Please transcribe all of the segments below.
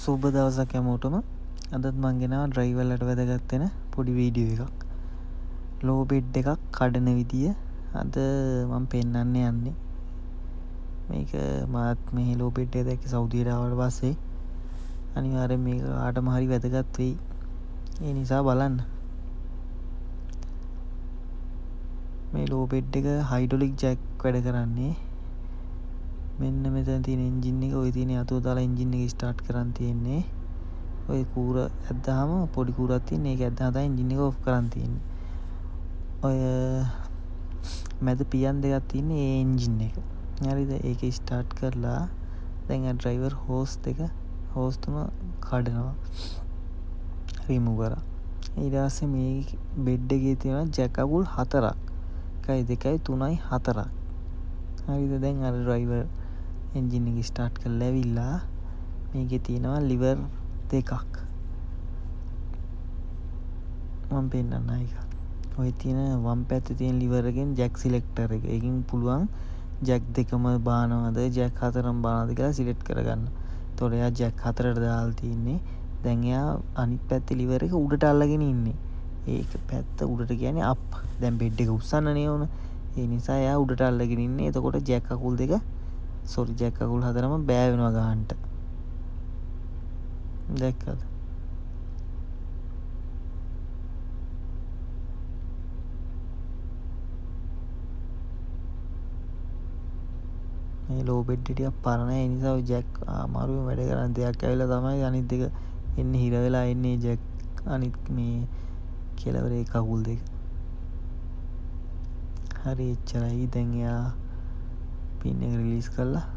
සුබ දවසක් හැමෝටම. අදත් මං ගෙනාවා ඩ්‍රයිවර්ලට වැදගත් වෙන පොඩි වීඩියෝ එකක්. ලෝ බෙඩ් එකක් කඩන විදිය අද මම පෙන්වන්න යන්නේ. මේක මාත් මේ ලෝ බෙඩ් එක දැක්ක සෞදියට ආවට පස්සේ අනිවාර්යෙන් මේක කාටම හරි වැදගත් වෙයි. ඒ නිසා බලන්න. මේ ලෝ බෙඩ් එක හයිඩ්‍රොලික් ජැක් වැඩ කරන්නේ. මෙන්න මෙතන තියෙන එන්ජින් එක ඔය තියෙන අතෝ දාලා එන්ජින් එක ස්ටාර්ට් කරන් තියෙන්නේ. ඔය කූර ඇද්දාම පොඩි කූරක් තියෙන. ඒක ඇද්දාම තමයි එන්ජින් එක ඔෆ් කරන් තියෙන්නේ. ඔය මැද පියන් දෙකක් තියෙන ඒ එන්ජින් එක. හරිද? ඒක ස්ටාර්ට් කරලා දැන් ආ ඩ්‍රයිවර් හෝස් තුන කඩනවා. රිමූව් කරා. ඊට පස්සේ මේ බෙඩ් එකේ තියෙන ජැක් අකුල් 4ක්. 1 2 3 4ක්. හරිද? දැන් අර ඩ්‍රයිවර් එන්ජින් එක ස්ටාර්ට් කරලා ඇවිල්ලා මේකේ තියෙනවා ලිවර් දෙකක්. මම පෙන්නන්න ඒක. ඔය තියෙන වම් පැත්තේ තියෙන ලිවර් එකෙන් ජැක් සිලෙක්ටර් එක. ඒකෙන් පුළුවන් ජැක් දෙකම බානවද ජැක් හතරම බානවද කියලා සිලෙක්ට් කරගන්න. එතකොට එයා ජැක් හතරට දාලා තින්නේ. දැන් එයා අනිත් පැත්තේ ලිවර් එක උඩට අල්ලගෙන ඉන්නේ. ඒක පැත්ත උඩට කියන්නේ අප්. දැන් බෙඩ් එක උස්සන්නනේ ඕන. ඒ නිසා එයා උඩට අල්ලගෙන ඉන්නේ. එතකොට ජැක් අකුල් ජැක් අකුල් හතරම බෑ වෙනවා ගන්නට. දැක්කද? මේ ලෝ බෙඩ් එක ටිකක් පරණ ඒ නිසා ඔය ජැක් අමාරුවෙන් වැඩ කරන දෙයක් ඇවිල්ලා තමයි අනිත් දෙක එන්නේ හිර වෙලා එන්නේ ජැක් අනිත් මේ කෙලවරේ කකුල් දෙක. හරි එච්චරයි. දැන් එයා පින් එක රිලීස් කරලා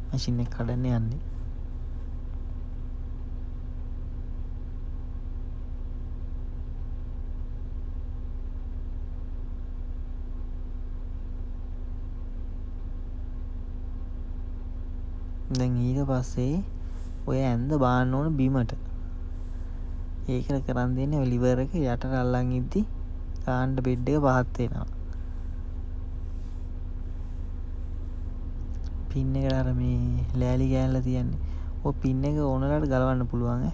මැෂින් එක කඩන්න යන්නේ. දැන් ඊට පස්සේ ඔය ඇඳ බාන්න ඕන බිමට. ඒකට කරන් දෙන්නේ ඔය ලිවර් එක යටට අල්ලන් ඉද්දි ගාන්න බෙඩ් එක පහත් වෙනවා. පින් එකට අර මේ ලෑලි ගෑනලා තියන්නේ. ඔය පින් එක ඕනලාට ගලවන්න පුළුවන් ඈ.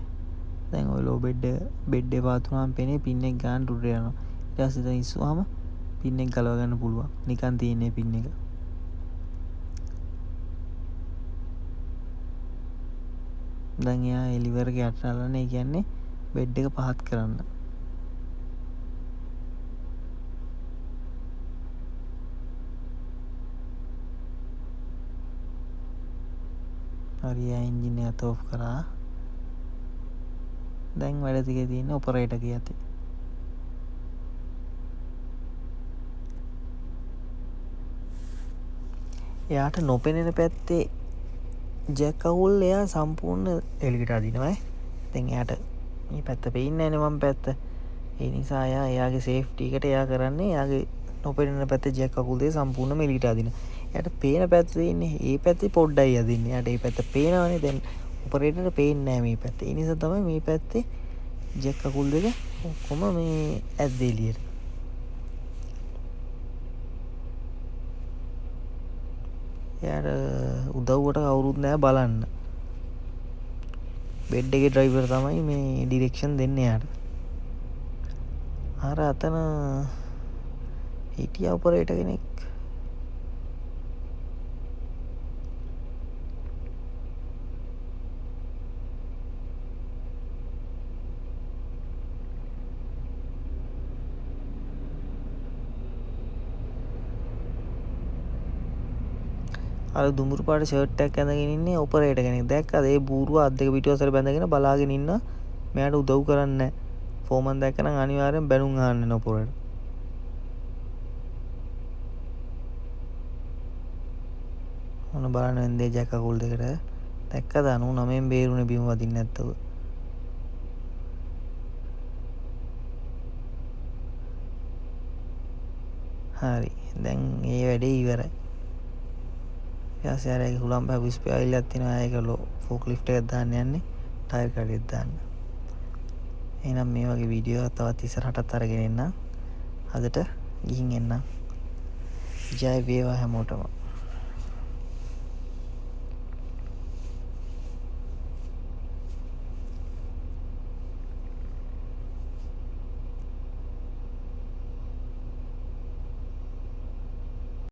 දැන් ඔය ලෝ බෙඩ් එකේ පාතුනම පෙනේ පින් එක ගන්න උඩ යනවා. ඊට පස්සේ දැන් ඉස්සුවාම පින් එක ගලව ගන්න පුළුවන්. නිකන් තියෙන්නේ පින් එක. දැන් එයා ඒ ලිවර් එක යටට අල්ලන්නේ. ඒ කියන්නේ බෙඩ් එක පහත් කරන්න. හරි එන්ජින් එක ඔෆ් කරා. දැන් වැඩ ටිකේ තියෙන ඔපරේටර් ගේ අතේ. එයාට නොපෙනෙන පැත්තේ ජැක් අකුල් එයා සම්පූර්ණ එළියට අදිනවා. දැන් එයාට මේ පැත්ත පේන්නේ නැහැ නේ වම් පැත්ත. ඒ නිසා එයාගේ සේෆ්ටි එකට එයා කරන්නේ එයාගේ නොපෙනෙන පැත්තේ ජැක් අකුල් දෙක සම්පූර්ණයෙන්ම එළියට අදිනවා. එයාට පේන පැත්තේ ඉන්නේ මේ පැත්තේ පොඩ්ඩයි අදින්නේ. එයාට මේ පැත්ත පේනවනේ. දැන් ඔපරේටරට පේන්නේ නැහැ මේ පැත්ත. ඒ නිසා තමයි මේ පැත්තේ ජැක් අකුල් දෙක ඔක්කොම මේ ඇද්දේ එළියට. එයාට උදව්වට කවුරුත් නැහැ බලන්න. බෙඩ් එකේ ඩ්‍රයිවර් තමයි මේ ඩිරෙක්ෂන් දෙන්නේ එයාට. අර අතන හිටියා ඔපරේටර් කෙනෙක්. අර දුඹුරු පාට ෂර්ට් එකක් ඇඳගෙන ඉන්නේ ඔපරේටර් කෙනෙක්. දැක්කද? ඒ බූරුව අත් දෙක පිටිවසර බැඳගෙන බලාගෙන ඉන්න. මෙයාට උදව් කරන්නේ නැහැ. ෆෝමන් දැක්කනම් අනිවාර්යෙන් බැනුම් අහන්න ඔපරේටර්. මොන බලන්න වෙන්දේ ජැක් අකුල් දෙකට. දැක්කද? 99න් බේරුනේ බිම වදින්න නැත්තව. හරි. දැන් මේ වැඩේ ඉවරයි. යාසයාරගේ හුලම් බහුව ස්පෙයිලක් තියෙනවා. ඒක ෆෝක් ලිෆ්ට් එකක් දාන්න යන්නේ. ටයර් කඩේක් දාන්න. එහෙනම් මේ වගේ වීඩියෝ එකක් තවත් ඉස්සරහටත් අරගෙන එන්න. අදට ගිහින් එන්න. ජය වේවා හැමෝටම.